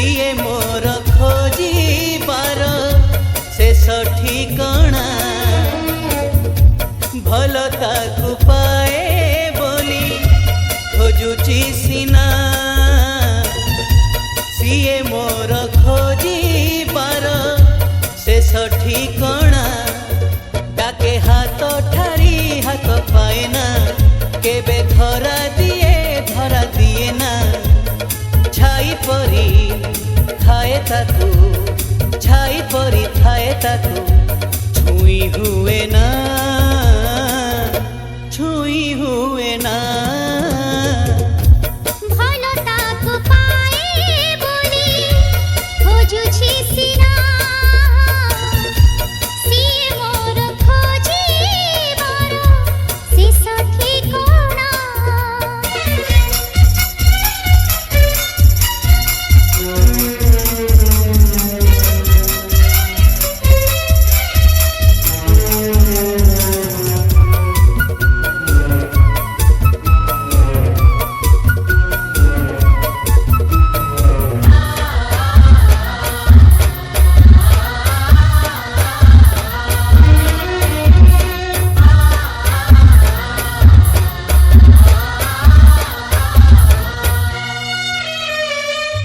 CA मोर खोजिबार शेष ठिकाना भल ताकू पाए बोली खोजुची सिना सीए मोर खोजिबार शेष ठिकाना डाके हाथ ठारी हाथ पाएना केबे धरा दिए ना छाई परी थाए ताकू छाई परी थाए ताकू छुई हुए ना छुई हुए ना भलो ताकू पाए बोली खोजुची सिना सीए मोर खोजिबार शेष ठिकाना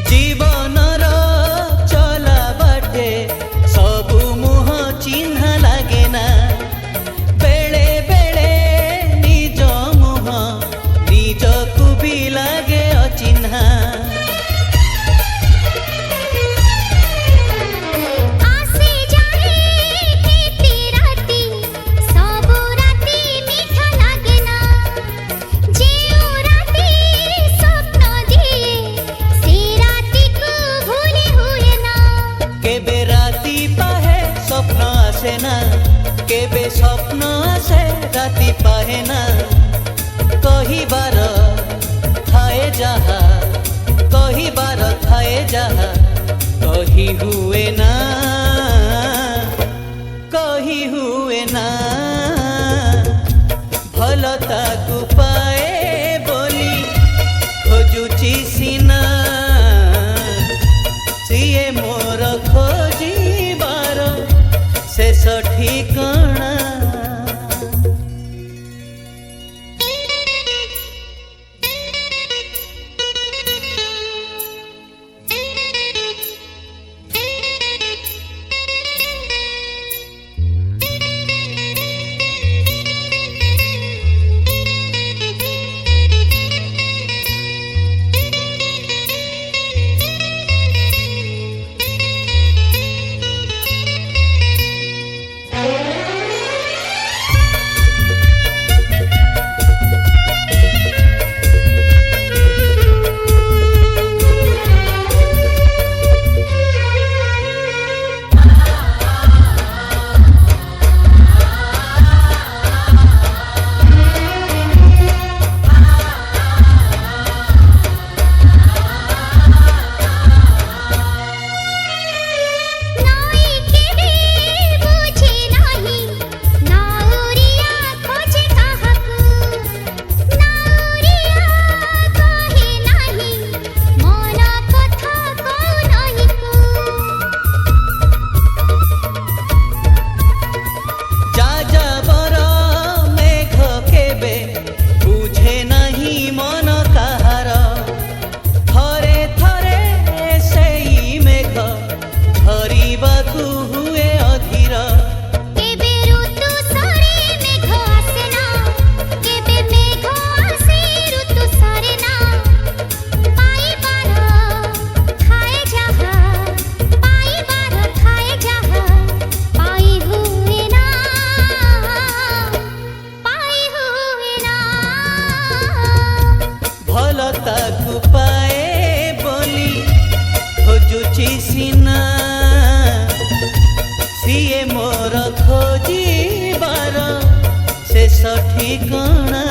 जीवनर चला बाटे सबु मुह चिन्ह लागेना बेले बेले निज मुह निजकू भी लागे अचिन्हा आसे जाए केते राती सबु राती मीठा लागेना जेउ राती स्वप्न दिए से राती को भूले हुए ना केबे राती पाहे स्वप्न आसे ना केबे स्वप्न आसे राती पाहे ना कहिबार थाए जहा कहिबार थाए जहा कही हुए ना कही हुए ना भल ताकू पाए बोली खोजुची सिना सीए मोर खोजिबार शेष ठिकाना ताकू पाए बोली खोजुची सिना सीए मोर खोजिबार शेष ठिकाना।